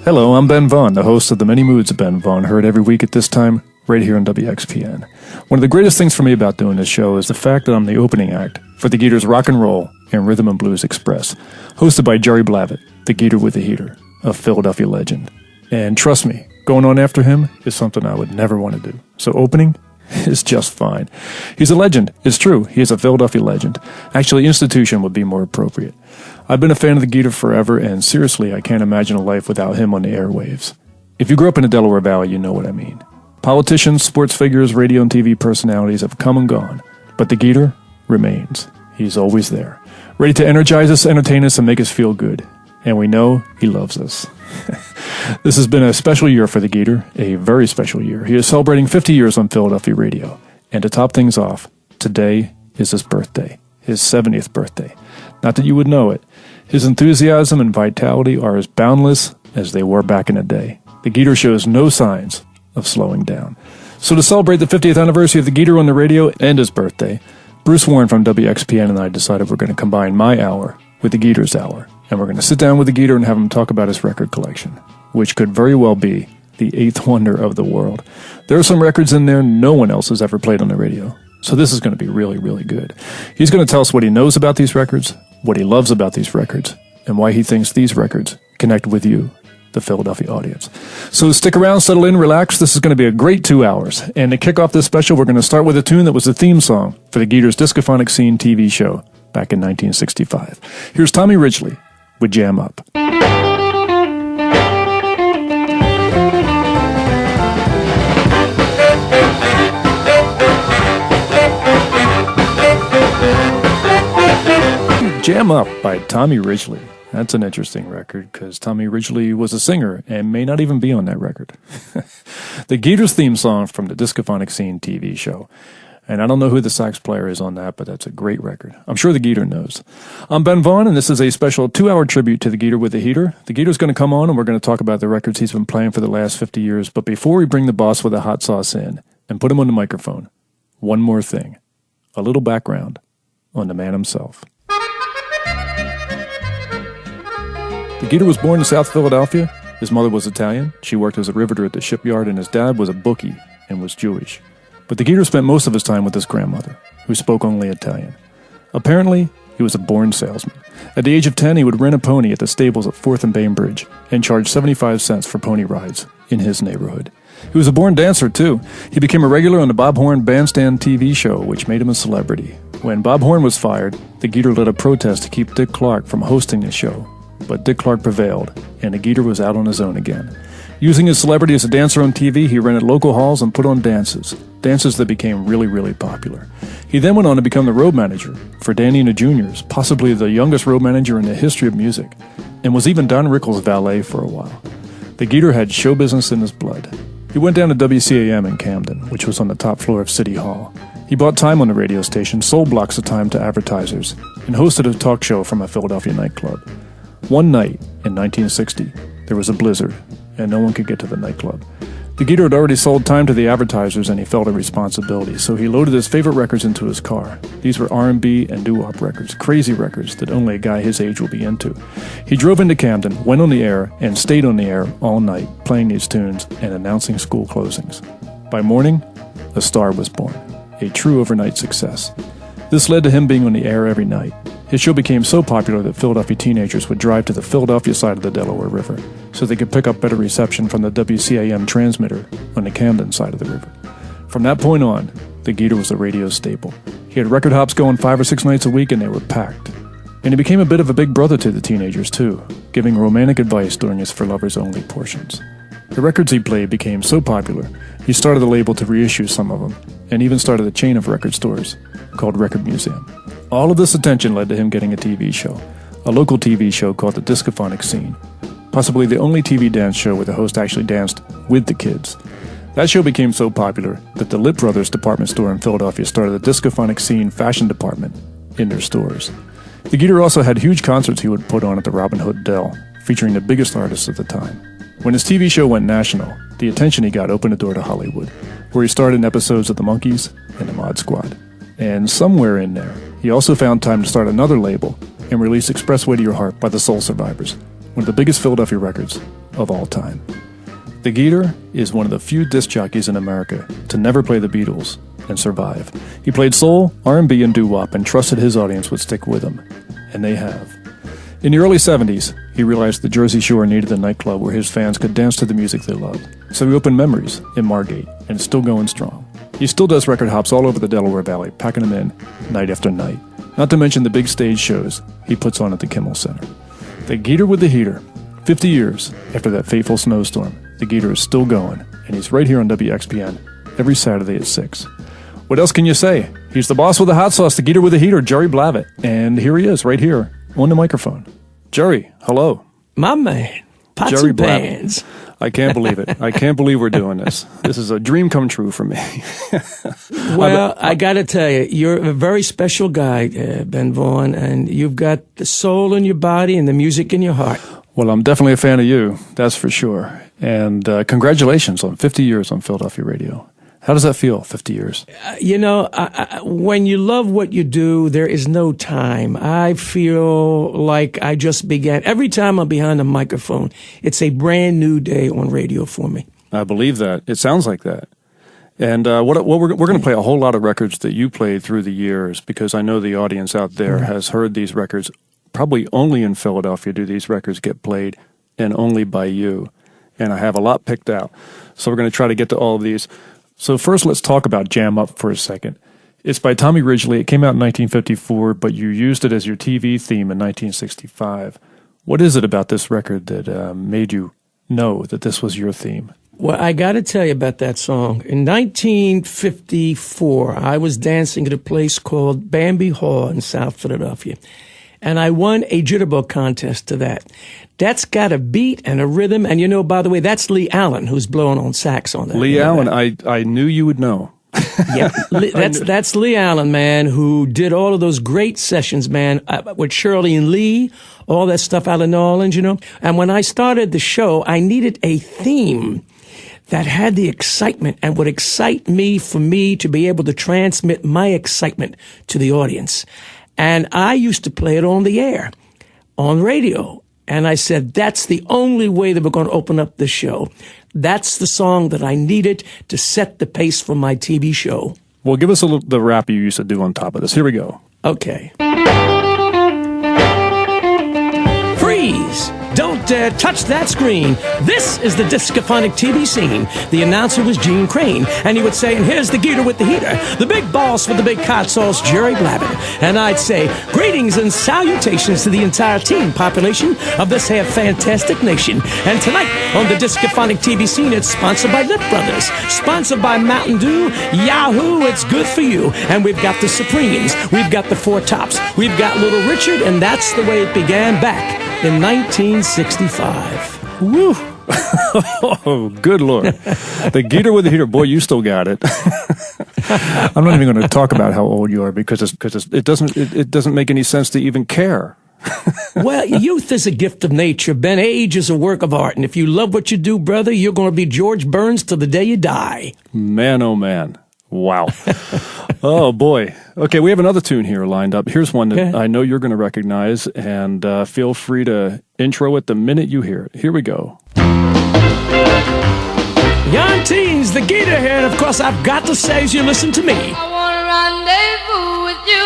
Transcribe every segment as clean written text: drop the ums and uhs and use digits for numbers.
Hello, I'm Ben Vaughn, the host of The Many Moods of Ben Vaughn, heard every week at this time, right here on WXPN. One of the greatest things for me about doing this show is the fact that I'm the opening act for the Geator's Rock and Roll and Rhythm and Blues Express, hosted by Jerry Blavat, the Geator with the Heater, a Philadelphia legend. And trust me, going on after him is something I would never want to do. So opening is just fine. He's a legend. It's true. He is a Philadelphia legend. Actually, institution would be more appropriate. I've been a fan of the Geator forever, and seriously, I can't imagine a life without him on the airwaves. If you grew up in the Delaware Valley, you know what I mean. Politicians, sports figures, radio and TV personalities have come and gone, but the Geator remains. He's always there, ready to energize us, entertain us, and make us feel good. And we know he loves us. This has been a special year for the Geator, a very special year. He is celebrating 50 years on Philadelphia radio. And to top things off, today is his birthday, his 70th birthday. Not that you would know it. His enthusiasm and vitality are as boundless as they were back in the day. The Geator shows no signs of slowing down. So to celebrate the 50th anniversary of the Geator on the radio and his birthday, Bruce Warren from WXPN and I decided we're going to combine my hour with the Geator's hour. And we're going to sit down with the Geator and have him talk about his record collection, which could very well be the eighth wonder of the world. There are some records in there no one else has ever played on the radio. So this is going to be really, really good. He's going to tell us what he knows about these records, what he loves about these records, and why he thinks these records connect with you, the Philadelphia audience. So stick around, settle in, relax. This is going to be a great 2 hours. And to kick off this special, we're going to start with a tune that was the theme song for the Geator's Discophonic Scene TV show back in 1965. Here's Tommy Ridgely with Jam Up. Jam Up by Tommy Ridgely. That's an interesting record because Tommy Ridgely was a singer and may not even be on that record. The Geator's theme song from the Discophonic Scene TV show. And I don't know who the sax player is on that, but that's a great record. I'm sure the Geator knows. I'm Ben Vaughn, and this is a special 2-hour tribute to the Geator with the Heater. The Geator's going to come on, and we're going to talk about the records he's been playing for the last 50 years. But before we bring the boss with the hot sauce in and put him on the microphone, one more thing. A little background on the man himself. The Geator was born in South Philadelphia. His mother was Italian. She worked as a riveter at the shipyard, and his dad was a bookie and was Jewish. But the Geator spent most of his time with his grandmother, who spoke only Italian. Apparently, he was a born salesman. At the age of 10, he would rent a pony at the stables at 4th and Bainbridge and charge 75 cents for pony rides in his neighborhood. He was a born dancer, too. He became a regular on the Bob Horn Bandstand TV show, which made him a celebrity. When Bob Horn was fired, the Geator led a protest to keep Dick Clark from hosting the show. But Dick Clark prevailed, and the Geator was out on his own again. Using his celebrity as a dancer on TV, he rented local halls and put on dances that became really, really popular. He then went on to become the road manager for Danny and the Juniors, possibly the youngest road manager in the history of music, and was even Don Rickles' valet for a while. The Geator had show business in his blood. He went down to WCAM in Camden, which was on the top floor of City Hall. He bought time on the radio station, sold blocks of time to advertisers, and hosted a talk show from a Philadelphia nightclub. One night in 1960, there was a blizzard, and no one could get to the nightclub. The Geator had already sold time to the advertisers, and he felt a responsibility, so he loaded his favorite records into his car. These were R&B and doo-wop records, crazy records that only a guy his age will be into. He drove into Camden, went on the air, and stayed on the air all night, playing these tunes and announcing school closings. By morning, a star was born, a true overnight success. This led to him being on the air every night. His show became so popular that Philadelphia teenagers would drive to the Philadelphia side of the Delaware River so they could pick up better reception from the WCAM transmitter on the Camden side of the river. From that point on, the Geator was a radio staple. He had record hops going 5 or 6 nights a week, and they were packed. And he became a bit of a big brother to the teenagers, too, giving romantic advice during his For Lovers Only portions. The records he played became so popular, he started a label to reissue some of them, and even started a chain of record stores called Record Museum. All of this attention led to him getting a TV show, a local TV show called the Discophonic Scene, possibly the only TV dance show where the host actually danced with the kids. That show became so popular that the Litt Brothers department store in Philadelphia started the Discophonic Scene fashion department in their stores. The Geator also had huge concerts he would put on at the Robin Hood Dell, featuring the biggest artists of the time. When his TV show went national, the attention he got opened the door to Hollywood, where he starred in episodes of The Monkees and The Mod Squad. And somewhere in there, he also found time to start another label and release Expressway to Your Heart by the Soul Survivors, one of the biggest Philadelphia records of all time. The Geator is one of the few disc jockeys in America to never play the Beatles and survive. He played soul, R&B, and doo-wop and trusted his audience would stick with him. And they have. In the early 70s, he realized the Jersey Shore needed a nightclub where his fans could dance to the music they loved. So he opened Memories in Margate, and it's still going strong. He still does record hops all over the Delaware Valley, packing them in night after night. Not to mention the big stage shows he puts on at the Kimmel Center. The Geator with the Heater. 50 years after that fateful snowstorm, the Geator is still going, and he's right here on WXPN every Saturday at 6. What else can you say? He's the boss with the hot sauce, the Geator with the Heater, Jerry Blavat. And here he is, right here on the microphone. Jerry, hello. My man, pots Jerry and pans. I can't believe it. I can't believe we're doing this. This is a dream come true for me. Well, I got to tell you, you're a very special guy, Ben Vaughn, and you've got the soul in your body and the music in your heart. Well, I'm definitely a fan of you, that's for sure. And congratulations on 50 years on Philadelphia radio. How does that feel, 50 years? When you love what you do, there is no time. I feel like I just began. Every time I'm behind a microphone, it's a brand new day on radio for me. I believe that. It sounds like that. And we're going to play a whole lot of records that you played through the years, because I know the audience out there has heard these records. Probably only in Philadelphia do these records get played, and only by you. And I have a lot picked out. So we're going to try to get to all of these. So first, let's talk about Jam Up for a second. It's by Tommy Ridgely. It came out in 1954, but you used it as your TV theme in 1965. What is it about this record that made you know that this was your theme? Well, I got to tell you about that song. In 1954, I was dancing at a place called Bambi Hall in South Philadelphia, and I won a jitterbug contest to that. That's got a beat and a rhythm, and by the way, that's Lee Allen who's blowing on sax on that. Lee Allen, I knew you would know. Yeah, that's Lee Allen, man, who did all of those great sessions, man, with Shirley and Lee, all that stuff out of New Orleans, And when I started the show, I needed a theme that had the excitement and would excite me for me to be able to transmit my excitement to the audience. And I used to play it on the air, on radio. And I said, that's the only way that we're going to open up this show. That's the song that I needed to set the pace for my TV show. Well, give us the rap you used to do on top of this. Here we go. Okay. Freeze! Don't touch that screen. This is the discophonic TV scene. The announcer was Gene Crane, and he would say, and here's the Geator with the heater, the big boss with the big hot sauce, Jerry Blavat. And I'd say, greetings and salutations to the entire teen population of this here fantastic nation. And tonight on the discophonic TV scene, it's sponsored by Lip Brothers, sponsored by Mountain Dew, Yahoo, it's good for you. And we've got the Supremes, we've got the Four Tops, we've got Little Richard, and that's the way it began back in 1965. Woo! Oh, good Lord. The Geator with the heater. Boy, you still got it. I'm not even going to talk about how old you are because it doesn't make any sense to even care. Well, youth is a gift of nature, Ben. Age is a work of art. And if you love what you do, brother, you're going to be George Burns till the day you die. Man, oh, man. Wow. Oh, boy. Okay, we have another tune here lined up. Here's one that I know you're going to recognize, and feel free to intro it the minute you hear it. Here we go. Young teens, the Geator here, and of course I've got to say as you listen to me. I want to rendezvous with you.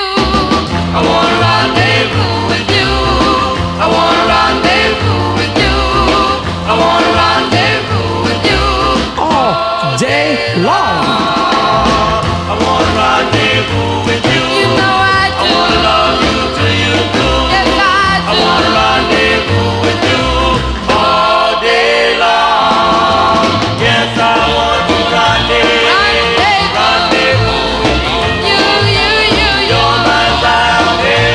I want to rendezvous with you. I want to rendezvous with you. I want to rendezvous with you. All day long. With you. You know I do. I wanna love you till you do. Yes, I do. I wanna rendezvous with you all day long. Yes, I want to rendezvous with you. You. You're my salvation.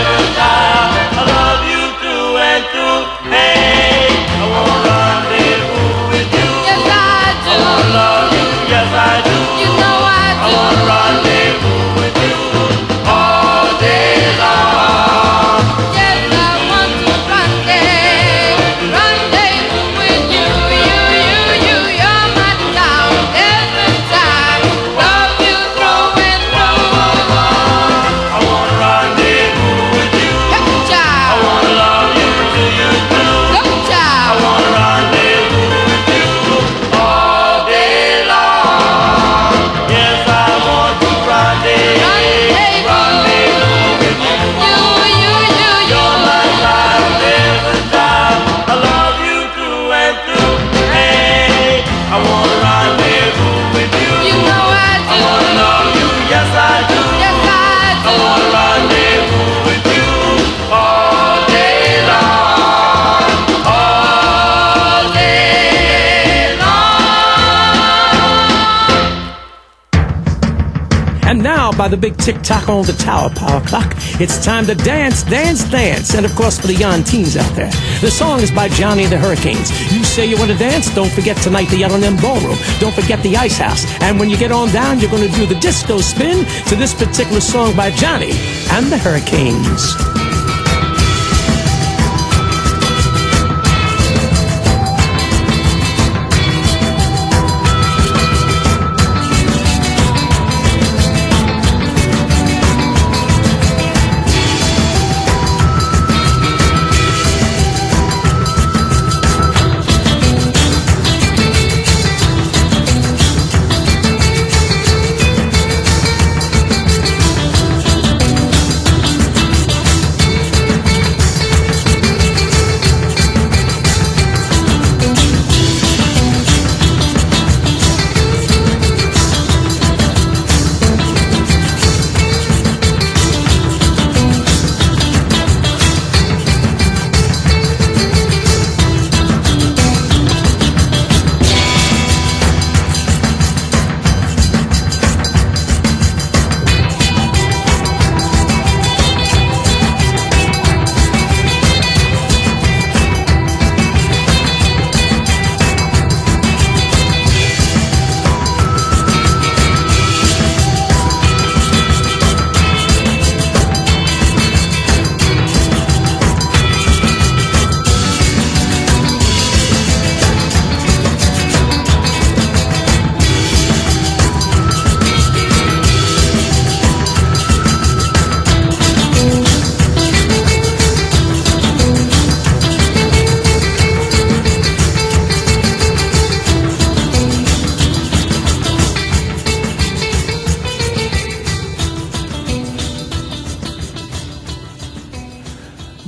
out by the big tick-tock on the tower power clock. It's time to dance, dance, dance. And of course for the young teens out there, the song is by Johnny and the Hurricanes. You say you want to dance? Don't forget tonight the L&M Ballroom. Don't forget the Ice House. And when you get on down, you're going to do the disco spin to this particular song by Johnny and the Hurricanes.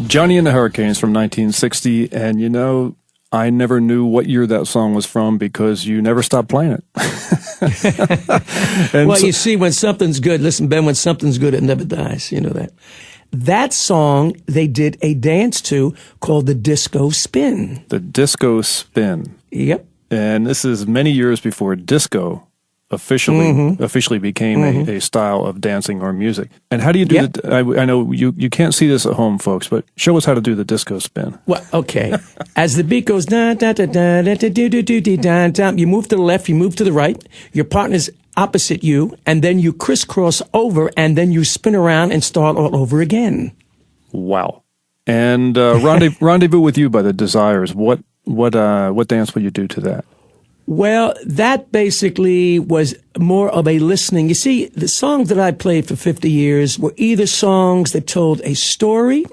Johnny and the Hurricanes from 1960, and you know, I never knew what year that song was from because you never stopped playing it. Well, you see, when something's good, listen, Ben, when something's good, it never dies. You know that. That song they did a dance to called the Disco Spin. The Disco Spin. Yep. And this is many years before disco officially became a style of dancing or music. And how do you do I know you can't see this at home, folks, but show us how to do the disco spin. Well, okay. As the beat goes da da da da da da do do do do da da, you move to the left, you move to the right. Your partner's opposite you, and then you crisscross over, and then you spin around and start all over again. Wow. And Rendezvous with You by the Desires. What dance will you do to that? Well, that basically was more of a listening. You see, the songs that I played for 50 years were either songs that told a story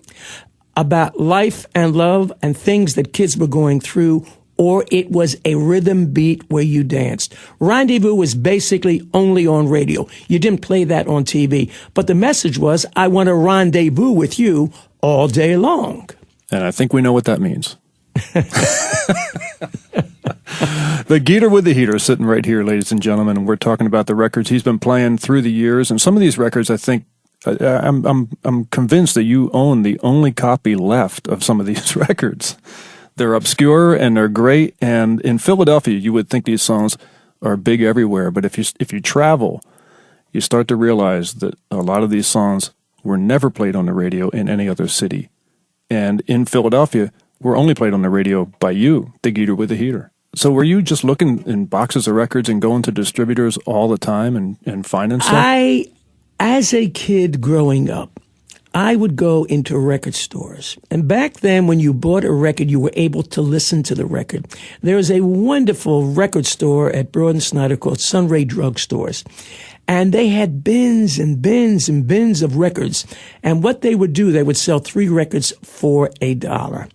about life and love and things that kids were going through, or it was a rhythm beat where you danced. Rendezvous was basically only on radio. You didn't play that on TV. But the message was, I want to rendezvous with you all day long. And I think we know what that means. The Geator with the Heater sitting right here, ladies and gentlemen, and we're talking about the records he's been playing through the years. And some of these records, I think, I'm convinced that you own the only copy left of some of these records. They're obscure and they're great. And in Philadelphia, you would think these songs are big everywhere. But if you travel, you start to realize that a lot of these songs were never played on the radio in any other city. And in Philadelphia, were only played on the radio by you, the Geator with the Heater. So were you just looking in boxes of records and going to distributors all the time and finding stuff? As a kid growing up, I would go into record stores. And back then, when you bought a record, you were able to listen to the record. There was a wonderful record store at Broad and Snyder called Sunray Drug Stores. And they had bins and bins and bins of records. And what they would do, they would sell 3 records for $1.